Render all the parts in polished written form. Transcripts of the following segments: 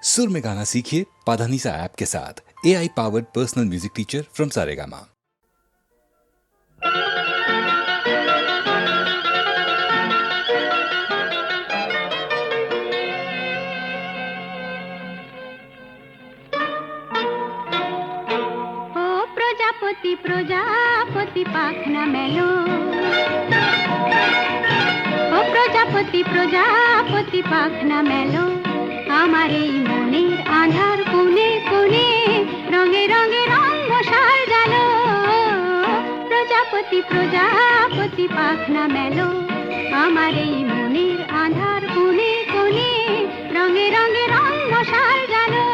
सुर में गाना सीखिए पाधानीसा ऐप के साथ। AI powered personal music teacher from Saregama. প্রজাপতি প্রজাপতি পাখনা মেলো, ও প্রজাপতি প্রজাপতি পাখনা মেলো, আমার এই মনের আঁধার কোণে কোণে রঙে রঙে রঙ সাজালো। প্রজাপতি প্রজাপতি পাখনা মেলো, আমার এই মনের আঁধার কোণে কোণে রঙে রঙে রঙ সাজালো।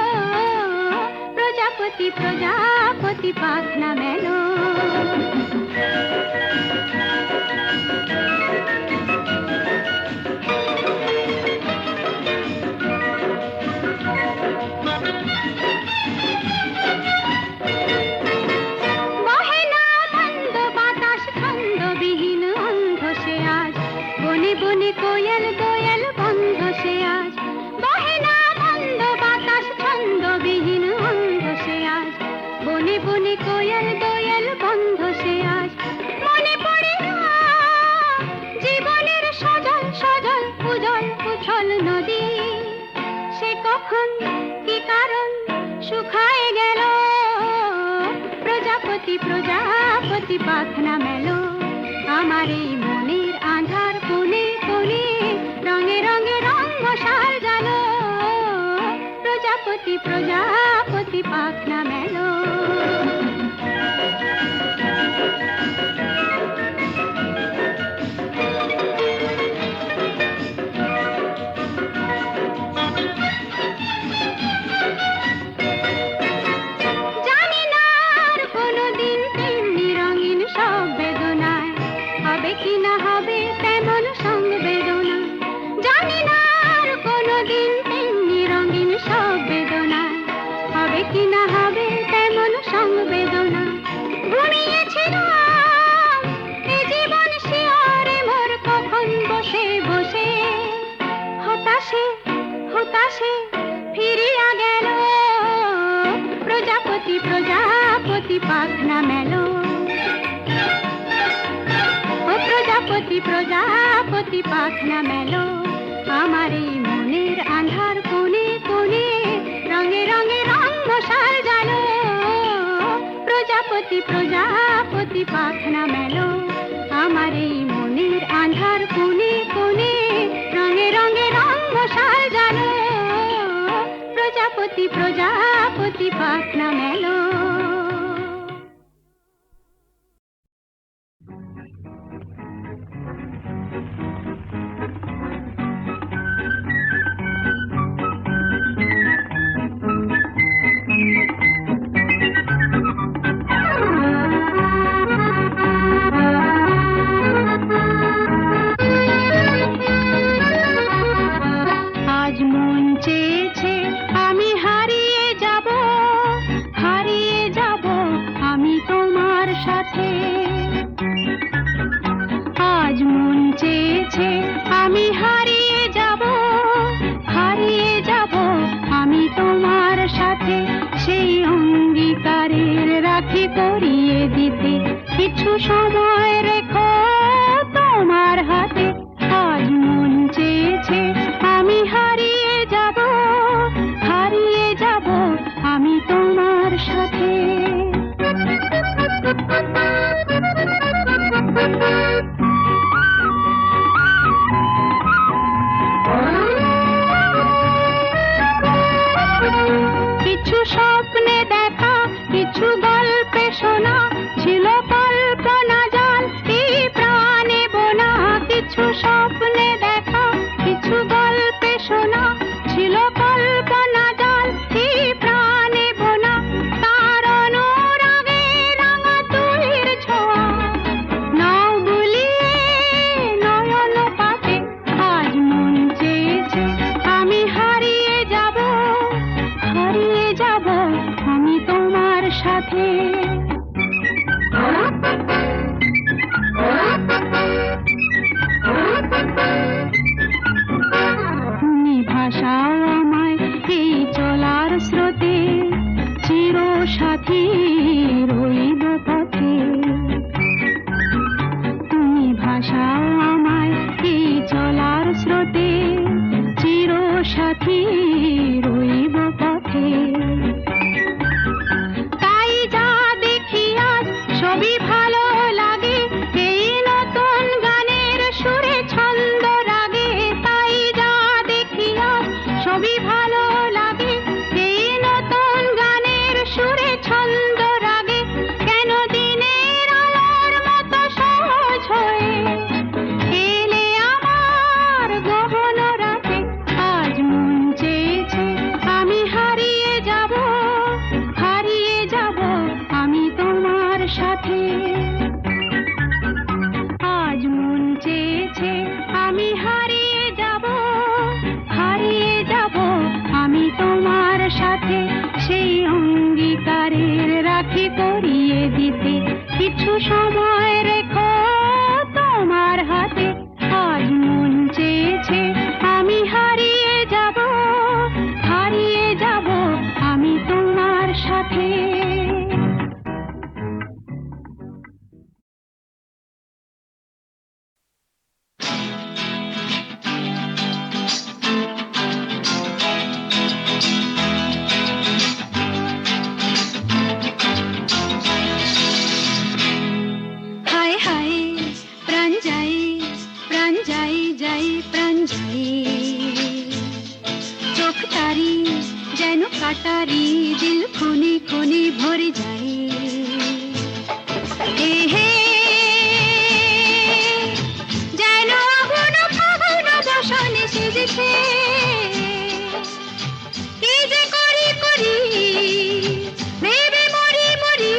প্রজাপতি প্রজাপতি পাখনা মেলো। বনে কোয়েল দোয়েল বন্ধ সে আজ, বহে না বন্ধ বাতাস ছন্দবিহীন অন্ধ সে আজ, বনে বনে কোয়েল দোয়েল বন্ধ সে আজ। মনে পড়ে না জীবনের সজল সজল উজল উছল নদী, সে কখন কি কারণ শুকায় গেল। প্রজাপতি প্রজাপতি পাখনা মেলো, আমার এই মনের আঁধার কোণে কোণে রঙে রঙে রঙ সাজালো। প্রজাপতি প্রজাপতি পাখনা মেলো। জানি না আর কোনোদিন তেমনি রঙিন সব বেদনায় হবে কি না হবে তেমন সংবেদনা। জানি না আর কোনোদিন তেমনি রঙিন সব বেদনায় হবে কি না হবে তেমন সংবেদনা। ঘুমিয়েছিলাম এ জীবন শিয়রে মোর কখন বসে বসে হতাশে হতাশে ফিরিয়া গেল। প্রজাপতি প্রজাপতি পাখনা মেলো, ও প্রজাপতি প্রজাপতি পাখনা মেলো, আমার এই মনের আঁধার কোণে কোণে রঙে রঙে রঙ সাজালো। প্রজাপতি প্রজাপতি পাখনা মেলো, আমার এই মনের আঁধার কোণে কোণে রঙে রঙে রঙ সাজালো। প্রজাপতি প্রজাপতি পাখনা মেলো। আজ মন চেয়েছে আমি হারিয়ে যাব, হারিয়ে যাব আমি তোমার সাথে। আজ মন চেয়েছে আমি হারিয়ে যাব, হারিয়ে যাব আমি তোমার সাথে। সেই অঙ্গীকারের রাখি পরিয়ে দিতে কিছু সময় রেখো তোমার হাতে। আজ মন চেয়েছে আমি হারিয়ে যাব, হারিয়ে যাব আমি তোমার সাথে। কিছু স্বপ্নে দেখা, কিছু গল্পে শোনা, ছিল কল্পনা জাল এই প্রাণে বোনা। কিছু স্বপ্নে দেখা, কিছু গল্পে শোনা, ছিল কল্পনা জাল এই প্রাণে বোনা। তার অনুরাগে রাঙা তুলির ছোঁয়া নাও বুলিয়ে নয়ন পাতে। আজ মন চেয়েছে আমি হারিয়ে যাব, হারিয়ে যাব আমি তোমার সাথে। তুমি ভাষাও আমায় এই রইব পথে। তাই যা দেখি আজ সবই ভালো লাগে, এই নতুন গানের সুরে ছন্দ রাগে। তাই যা দেখি আজ সবই ভালো লাগে, এই নতুন গানের সুরে ছন্দ রাগে। কেন দিনের আলোর মতো সহজ হয়ে এলে আমার গহন রাতে। আজ মন চেয়েছে আমি হারিয়ে যাব, হারিয়ে যাব আমি তোমার সাথে। আজ মন চেয়েছে আমি হারিয়ে যাব, হারিয়ে যাব আমি তোমার সাথে। সেই অঙ্গীকারের রাখি পরিয়ে দিতে কিছু সময় রেখো তোমার হাতে। আজ মন চেয়েছে আমি হারিয়ে যাব, হারিয়ে যাব আমি তোমার সাথে। হায় হায় প্রাণ যাই, প্রাণ যাই যাই প্রাণ যাই। চোখ তারি যেন কাটারি, দিল খুনি খুনি ভরে যাই। এ হে যেন আগুন ফাগুন বসনে সেজেছে। কি যে করি করি ভেবে মরি মরি,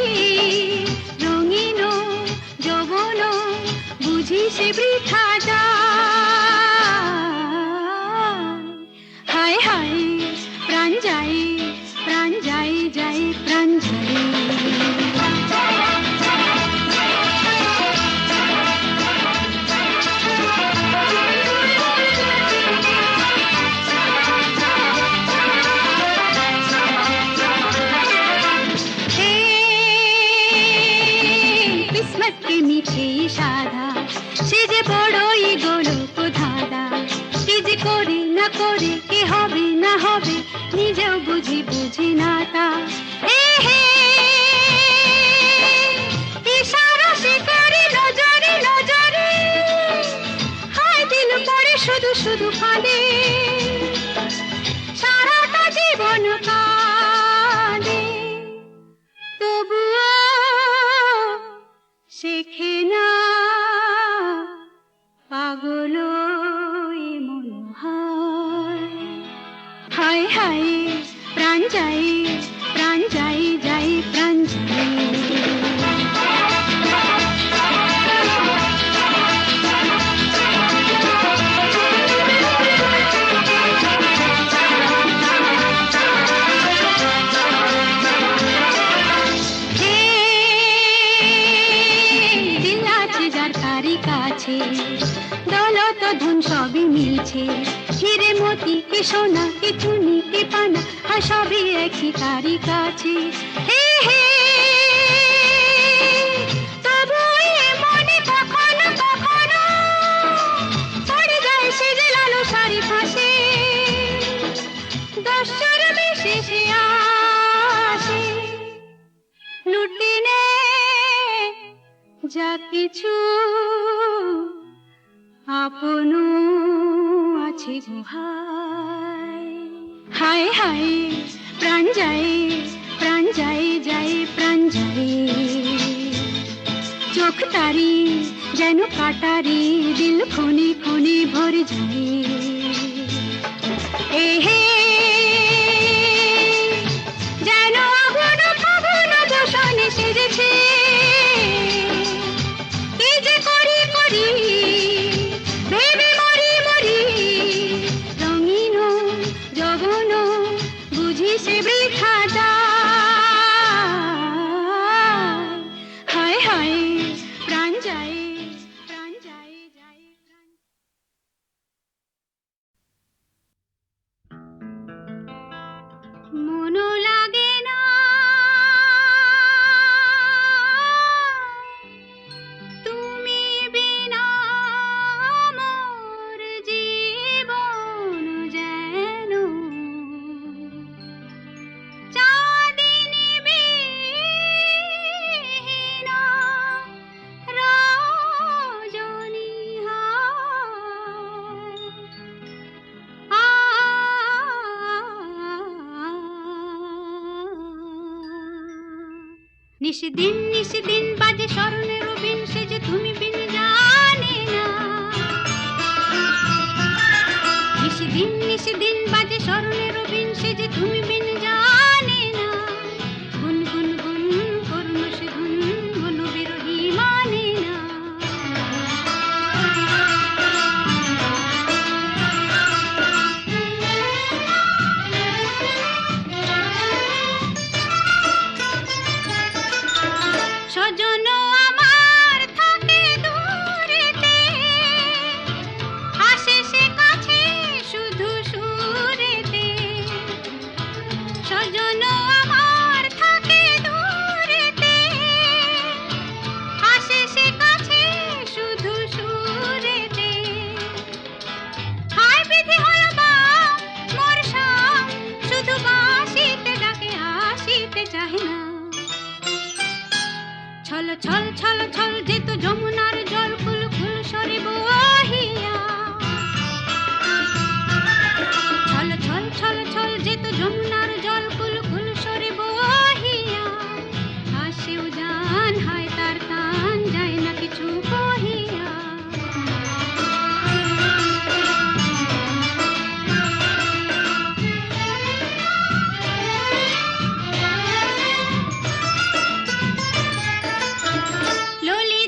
রঙিন যৌবন বুঝি সে বৃথা যায়। হায় হায় প্রাণ যাই, প্রাণ যাই যাই প্রাণ যাই। किस्मत के मीठे साधा সে যে বড়ই গোলক ধাঁধা। কি যে করে না করে, কি হবে না হবে নিজেও বুঝি বুঝি না তা। এ হে ইশারা সে করে নজরে নজরে, হায় দিল পড়ে শুধু শুধু ফাঁদে। সারাটা জীবন কাঁদে তবুও শেখে না পাগল মন হয়। হায় হায় প্রাণ যাই, প্রাণ যাই যাই প্রাণ যাই। দিল আছে যার তারি কাছে, দৌলত ধন সবই মিলছে। হিরে মতি কি সোনা কি চুনি কি পানা, আর সবই একই তারি কাছে। হে হে তবু এ মনে কখনো কখনো পড়ে যায় সে যে লালু সারি ফাঁসে। দস্যুর বেশে সে আসে, লুটে নে যা কিছু আপন আছে গুহায়। হায় হায় প্রাণ যাই, প্রাণ যাই যাই প্রাণ যাই। চোখ তারি যেন কাটারি, দিল খুনি খুনি ভরে যাই। এ হে যেন আগুন ফাগুন বসনে সেজেছে। কি যে করি করি ভেবে মরি মরি, রঙিন যৌবন বুঝি সে বৃথা যায়। হায় হায় প্রাণ যাই, প্রাণ যাই যাই প্রাণ। মনো লাগে না তুমি বিনা, মোর জীবন যেন নিশিদিন বাজে স্মরণের বিন সে যে তুমি বিন জানে না। নিশিদিন বাজে স্মরণের বিন সে যে তুমি বিন জানে না। গুন গুন গুন করুণ সে ধুন মন বিরহী মানে না। স্বজন আমার থাকে দূরেতে, আসে সে কাছে শুধু সুরেতে। স্বজন আমার থাকে দূরেতে, আসে সে কাছে শুধু সুরেতে। হায় বিধি হলো বা মোর সব, শুধু বাঁশিতে ডাকে আসিতে চাহে না। ছল ছল ছল ছল যেত যমুনার জল কুল কুল সরে বহিয়া। ছল ছল ছল ছল যেত যমুনার জল কুল কুল সরে বহিয়া। আসেও জান হয় তার টান যায় না কিছু কহিয়া। ললিত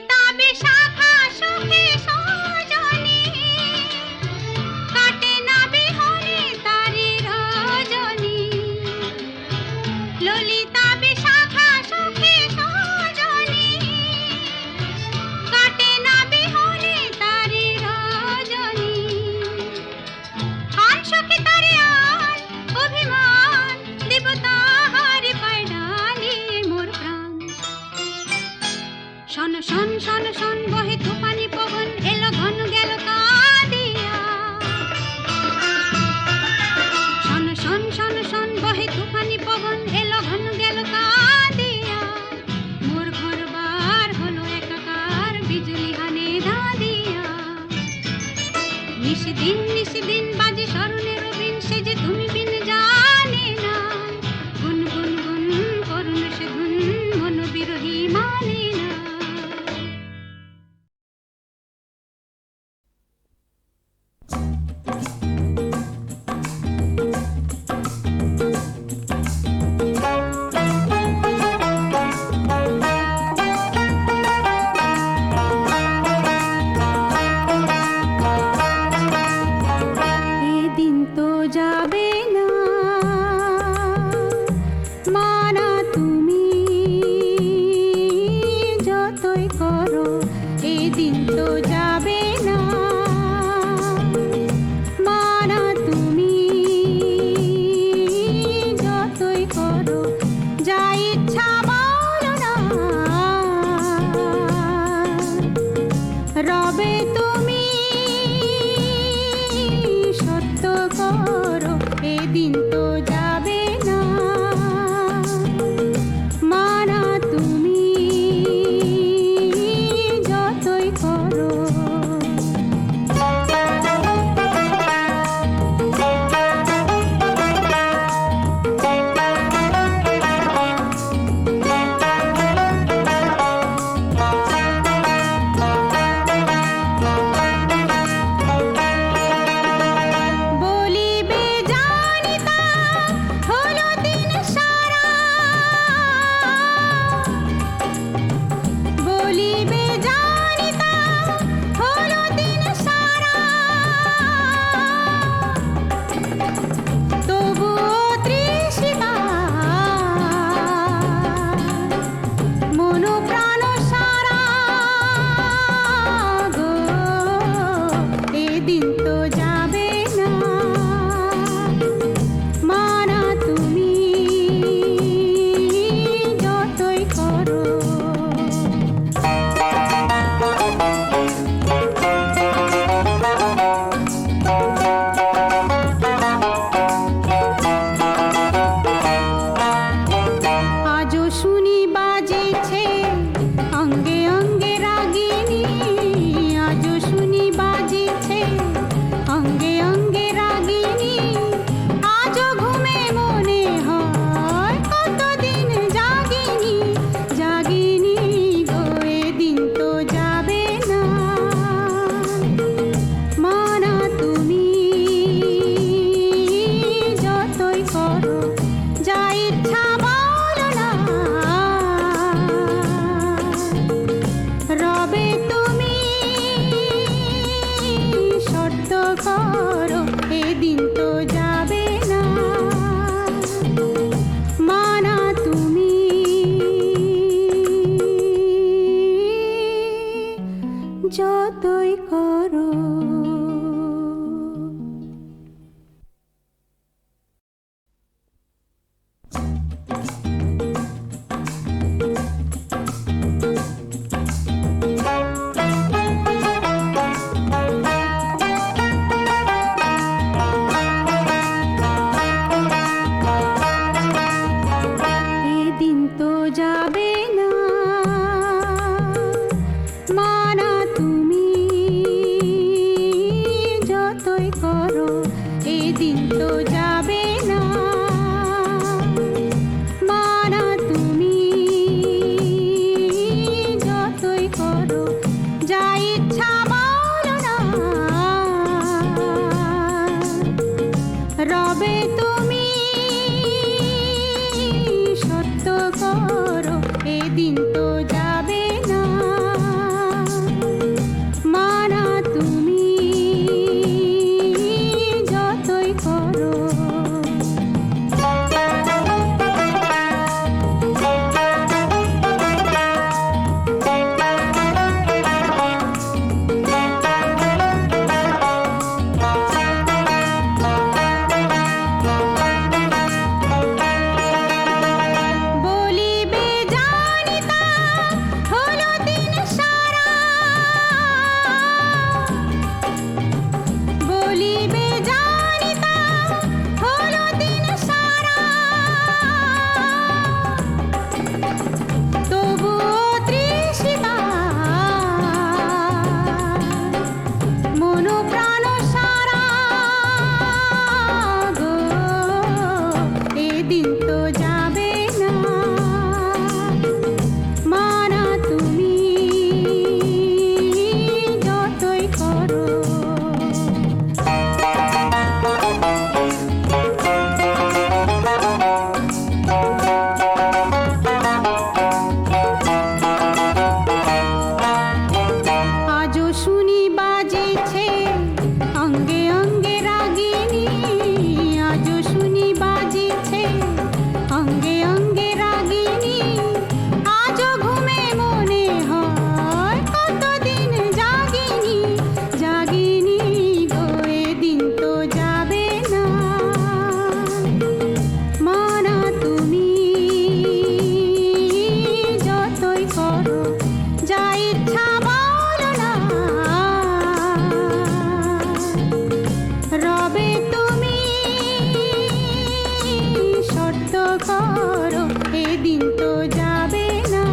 তো করো, এদিন তো যাবে না।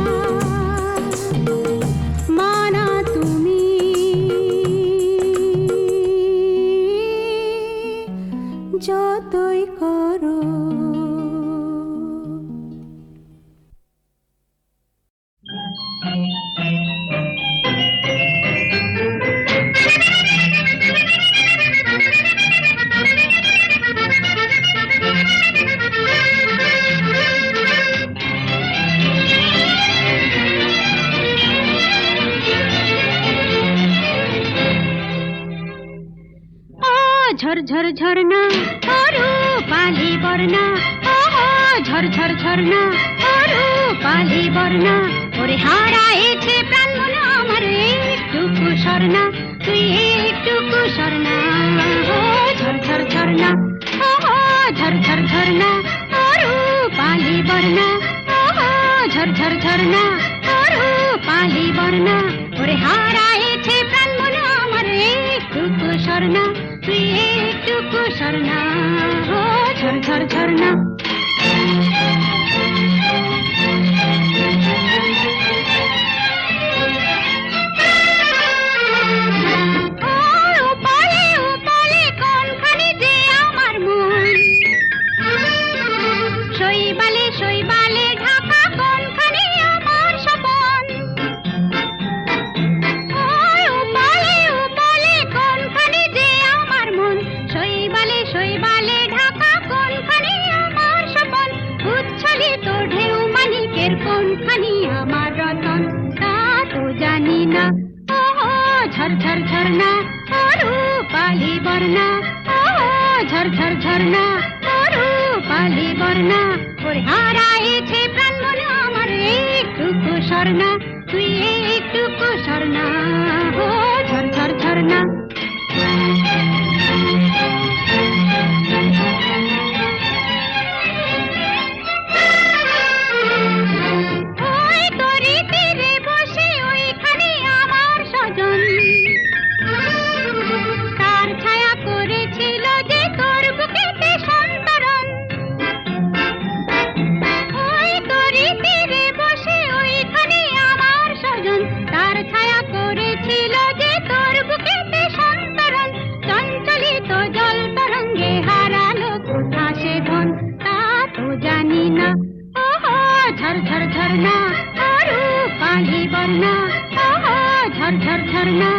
মানা তুমি যতই করো। ঝরঝর ঝরনা অরু পালি বর্ণা, ঝরঝর ঝরনা অরু পালি বর্ণা। ওরে হারাইছে প্রাণ মন আমার একটুকু স্বর্ণা, তুই একটুকু স্বর্ণা। ঝরঝর ঝরনা, ঝরঝর ঝরনা অরু পালি বর্ণা, ঝরঝর ঝরনা অরু পালি বর্ণা। ওরে হারাইছে প্রাণ মন আমার একটুকু স্বর্ণা, তুই একটুকু স্বর্ণা। ঝরঝর ঝরনা। শৈবালে শৈবালে ঢাকা কোনখানে আমার স্বপন, উপালে উপালে কোনখানে যে আমার মন। শৈবালে শৈবালে ঢাকা কোনখানে আমার স্বপন, উচ্ছ্বলিত ঢেউ মানিকের কোনখানি আমার রতন, তা তো জানি না। ঝরঝর ঝরনা অরু পালি বর্ণা, ঝরঝর ঝরনা অরু পালি বর্ণা। ওরে হারাইছে প্রাণ মন আমার একটুকু স্বর্ণা, তুই একটুকু স্বর্ণা। ঝরঝর ঝরনা। ওই তরি তীরে বসে ওইখানে আমার স্বজন, তার ছায়া করেছিল যে তোর বুকেতে সন্তরণ। ওই তরি তীরে বসে ওইখানে আমার স্বজন, তার ছায়া করেছিল যে তোর বুকেতে সন্তরণ। চঞ্চলিত জল তরঙ্গে হারালো কোথা সে ধন, তা তো জানি না। ঝরঝর ঝরনা অরু পালি বর্ণা, ঝরঝর ঝরনা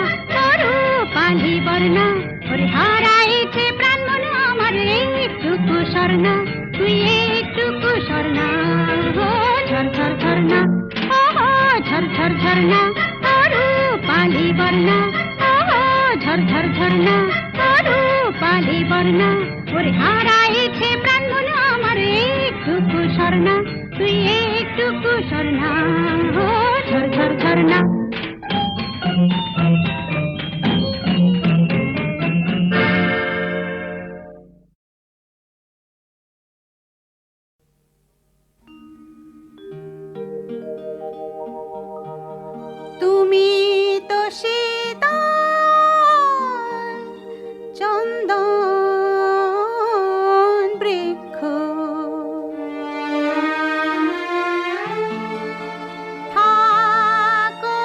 অরু পালি বর্ণা। ওরে হারাইছে প্রাণ মন আমার একটুকু স্বর্ণা, তুই একটুকু স্বর্ণা। ঝরঝর ঝরনা, ঝরঝর ঝরনা অরু পালি বর্ণা, ঝরঝর ঝরনা অরু পালি বর্ণা। ওরে হারাইছে প্রাণ মন আমার একটুকু স্বর্ণা, তুই একটুকু স্বর্ণা। ঝরঝর ঝরনা। তুমি তো শীতল চন্দন বৃক্ষ, থাকো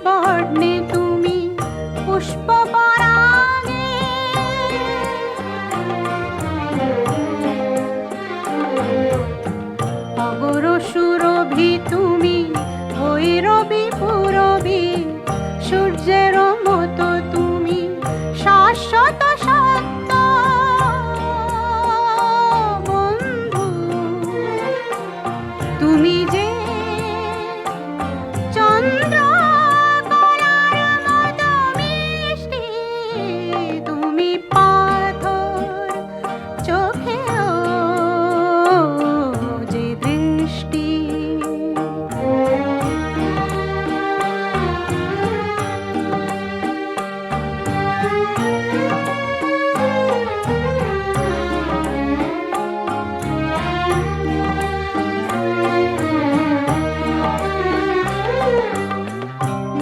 বর্ণে তুমি পুষ্প পরাগে, অগর সুরভি তুমি ভৈরবী পুরবী, সূর্যের মতো তুমি শাশ্বত সত্য বন্ধু। তুমি যে চন্দ্র কলার মতো মিষ্টি, তুমি পাথর চোখেও যে দৃষ্টি।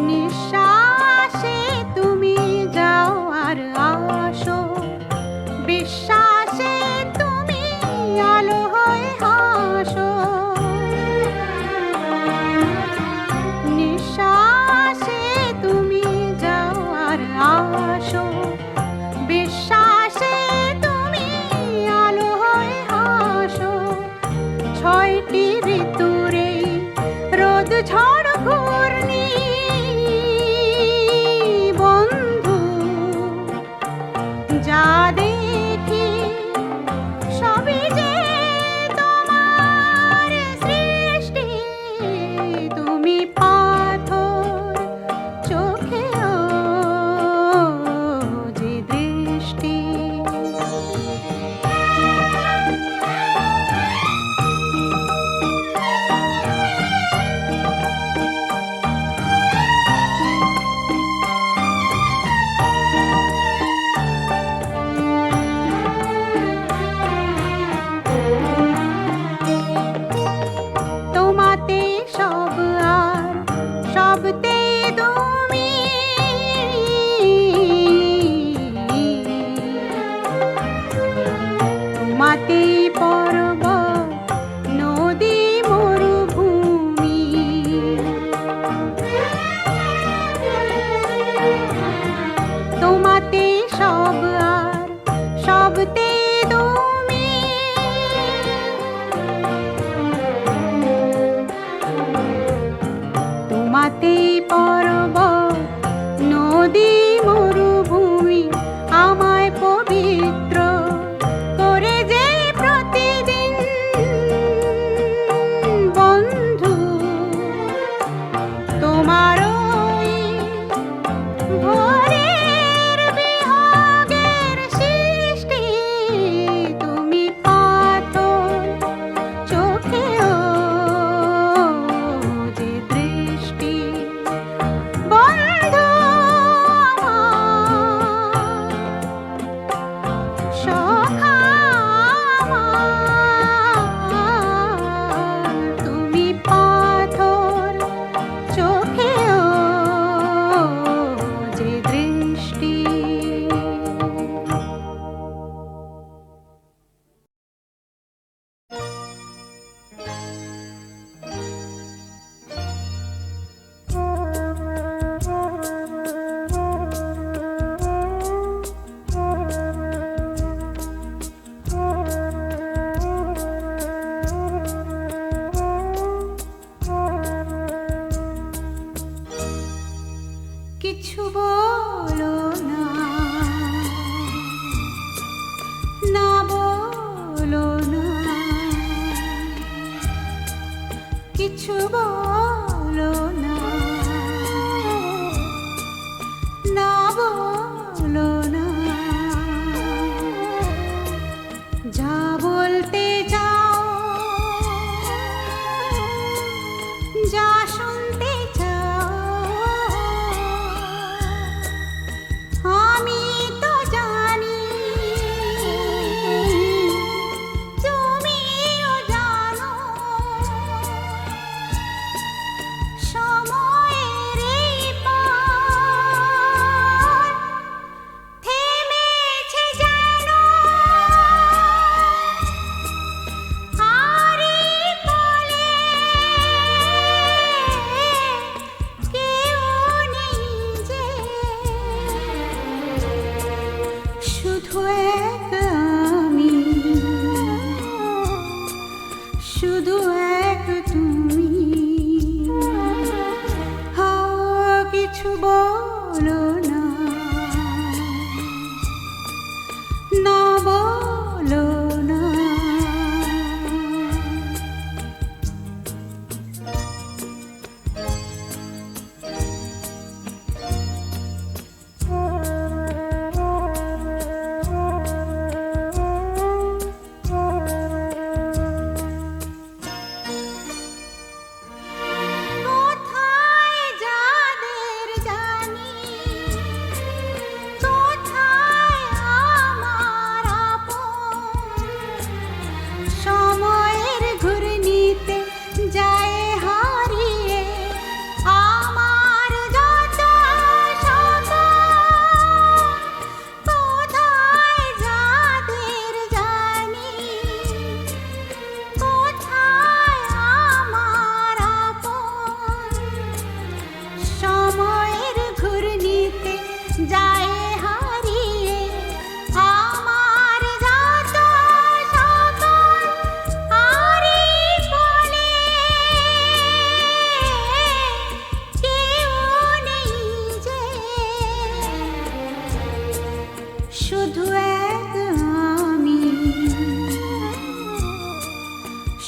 নিঃশ্বাসে তুমি যাও আর আসো, বিশ্বাসে তুমি আলো হয়ে হাসো। নিঃশ্বাসে তুমি যাও আর আসো, বিশ্বাসে তুমি আলো হয়ে হাসো। ছয়টি ঋতুরে রোদ ঝড় ঘূর্ণি বন্ধু, যা দেখি সবই যে তোমার সৃষ্টি। তুমি পাথর চোখেও যে দৃষ্টি। তোমাতে সব আর সবতে তুমি, তোমাতেই পর্বত নদী মরুভূমি। তোমাতে সব আর সবতে তুমি, তোমাতেই পর্বত নদী মরুভূমি। আমায় পবিত্র করে যে প্রতিদিন বন্ধু, তোমার ওই ভোরের বিহাগের সৃষ্টি। তুমি পাথর চোখেও যে দৃষ্টি বন্ধু আমার, সখা আমার। তুমি পাথর চোখেও যে দৃষ্টি। কিছু বলো না, না বলো না, কিছু বলো না, না বলো না। যা বলতে যাও, যা শুনতে চাও, আমি তো জানি, তুমিও জানো। বলো না, না বলো না। কোথায় যাদের জানি, কোথায় আমার আপন, সময়ের ঘূর্ণিতে যায় হারিয়ে আমার যত স্বপ্ন। কোথায় যাদের জানি, কোথায় আমার আপন, সময়ের ঘূর্ণিতে যায় হারিয়ে আমার যত স্বপ্ন। আরে বলে কেউ নেই যে, শুধু এক আমি,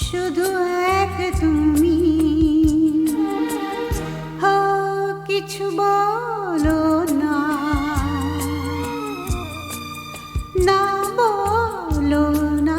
শুধু এক তুমি। হো কিছু বলো না, না বলো না।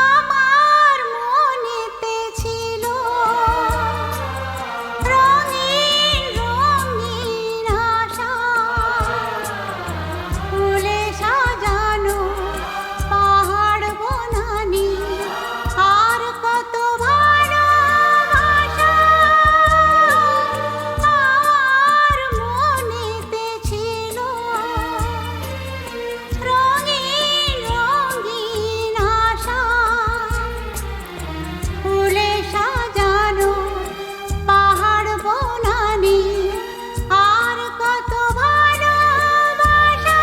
আমার মনেতে ছিল রঙিন রঙিন আশা, ফুলে সাজানো পাহাড় বনানি, আর কত ভালোবাসা। আমার মনেতে ছিল রঙিন রঙিন আশা, ফুলে সাজানো পাহাড় বনানি, আর কত ভালোবাসা।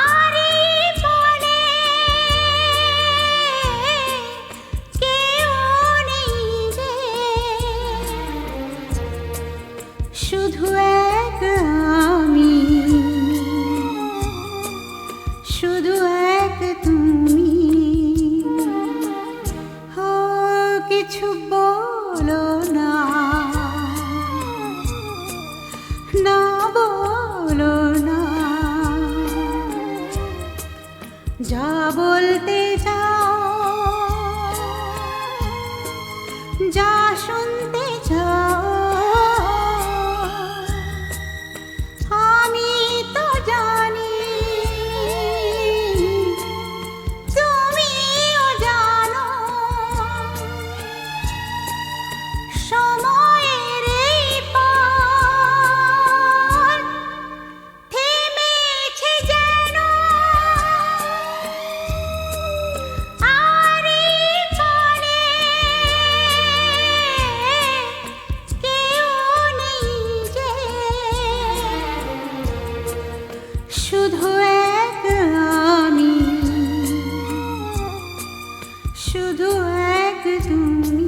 আরে বলে কেউ নেই যে, শুধু এক আমি, শুধু এক তুমি। হো কিছু বলো না, না বলো না। যা বলতে চাও, যা শুনতে চাও, আমি তো জানি, তুমিও জানো। সময়ের এই পথ থেমেছে যেন, আরে বলে কেউ নেই যে, শুধু এক আমি, শুধু এক তুমি।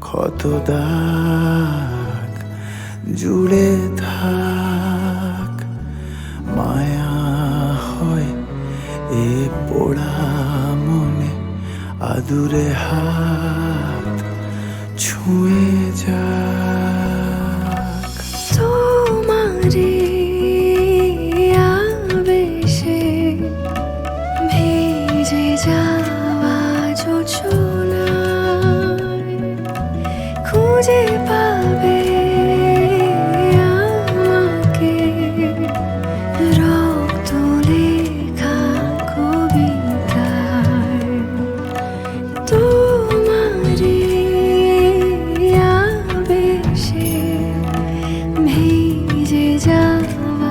ক্ষত দাগ জুড়ে থাক, মায়া হয় এ পোড়া মনে, আদুরে হাত ছুঁয়ে যাক। তোমারে আবেশে ভিজে যাওয়া জোছনায় খুঁজে পাবে আমাকে রক্ত লেখা কবিতায়। তোমারে আবেশে ভিজে যাওয়া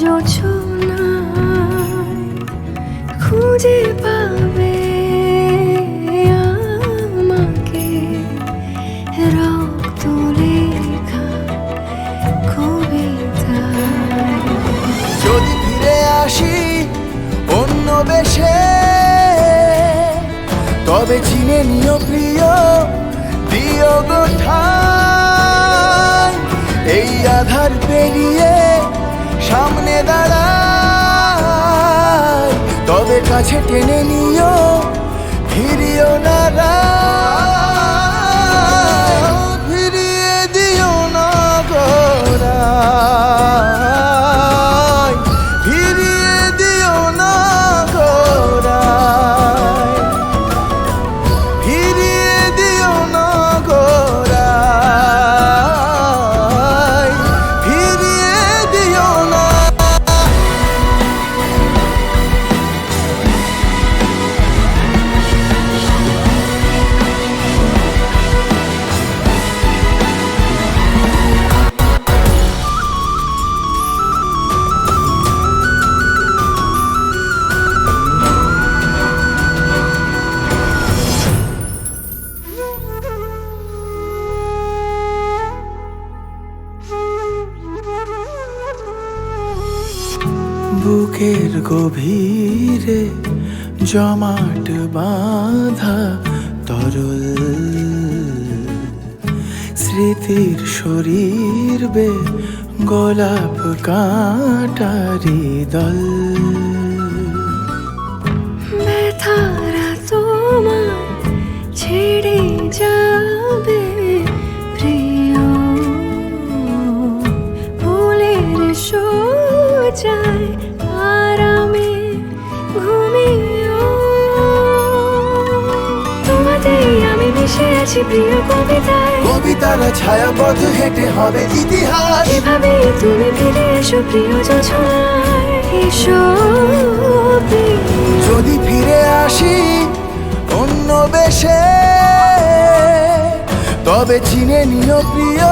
জোছনায় খুঁজে পাবে আমাকে রক্ত লেখা কবিতায়। যদি ফিরে আসি অন্য বেশে, তবে চিনে নিও প্রিয় দিও গো ঠাই। এই আধার পেরিয়ে সামনে দাঁড়াই, তবে কাছে টেনে নিও ফিরিও না রায়। ফিরিয়ে দিও না গোড়ায়, ফিরিয়ে দিও না গোড়ায়, ফিরিয়ে দিও না গোড়ায়, ফিরিয়ে দিও না। বুকের গভীরে জমাট বাঁধা তরল স্মৃতির শরীর বে গোলাপ কাঁটারি দল। ব্যথারা তোমায় ছেড়ে যাবে প্রিয়, ফুলের সোজায় আরামে ঘুমিও। তোমাতেই আমি মিশে আছি প্রিয় কবিতায়, কবিতারা ছায়াপথ হেঁটে হবে ইতিহাস। এভাবে তুমি ফিরে এসো প্রিয় যোছনায়, এসো প্রিয়। যদি ফিরে আসি অন্য বেশে, তবে চিনে নিও প্রিয়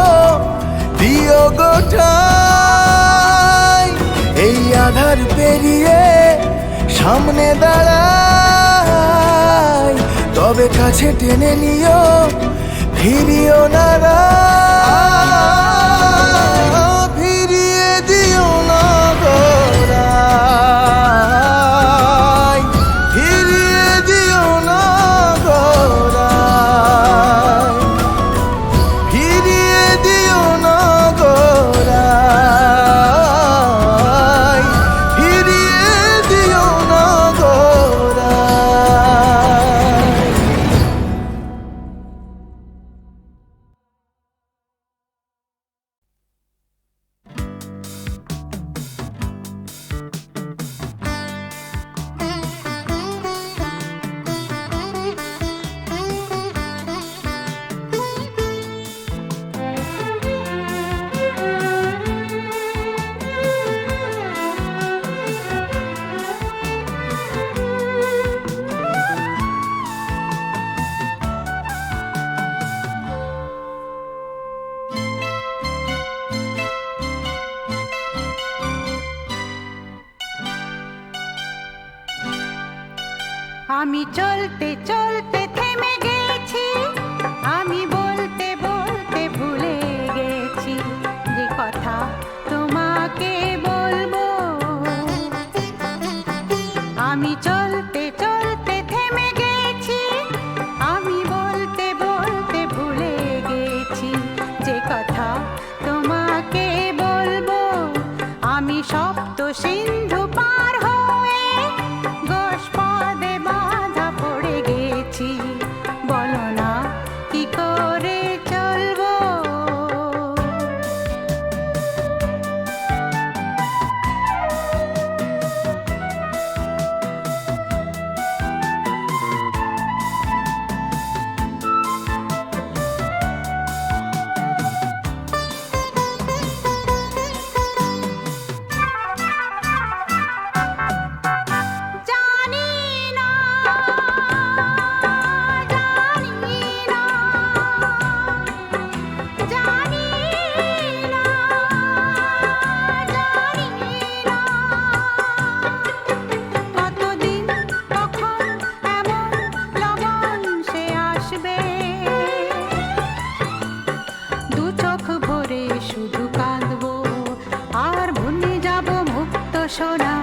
দিও গো ঠাই। এই আধার পেরিয়ে সামনে দাঁড়াই, তবে কাছে টেনে নিও ফিরিও না রায়। ফিরিয়ে দিও না গোড়ায়, ফিরিয়ে দিও না গোড়ায়, ফিরিয়ে দিও না গোড়ায়, ফিরিয়ে দিও না গোড়ায়। আমি চলতে চলতে থেমে গেছি, আমি বলতে বলতে ভুলে গেছি যে কথা তোমাকে বলবো। আমি চলতে চলতে থেমে গেছি, আমি বলতে বলতে ভুলে আমি সপ্ত সিন্ধু পার হয়ে গোষ্পদে বাধা পড়ে গেছি, বলো না কি করে চলবো। জানি না, জানি না, জানি না, জানি না, কতদিন কখন এমন লগন সে আসবে, দু চোখ ভরে শুধু কাঁদবো আর ভুলে যাব মুক্ত সোনা।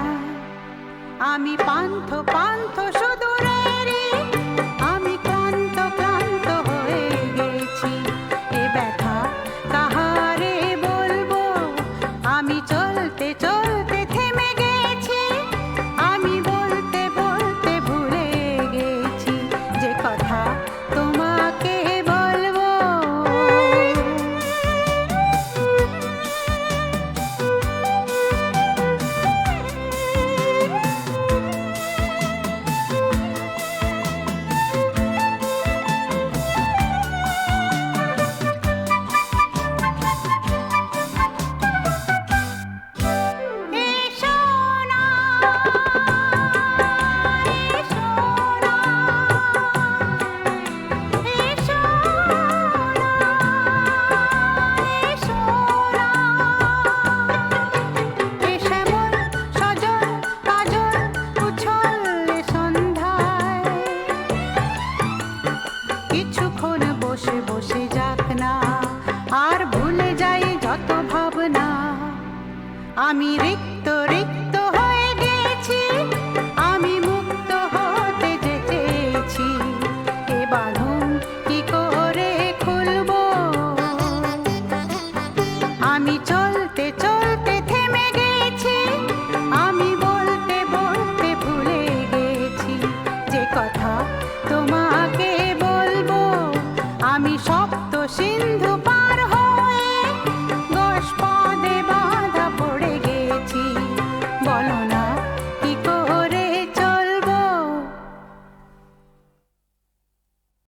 আমি পান্থ পান্থ সুদূরেরই, আমি ক্লান্ত ক্লান্ত হয়ে গেছি, এ ব্যথা কাহারে বলবো। আমি চলতে চলতে থেমে গেছি, আমি বলতে বলতে ভুলে গেছি যে কথা তোমাকে বলবো। এসো না, এসো না, এসো না, এসো না, এসে মন সজল কাজল উছলে সন্ধ্যায়, কিছুক্ষণ বসে বসে যাক না আর ভুলে যাই যত ভাবনা। আমি রিক্ত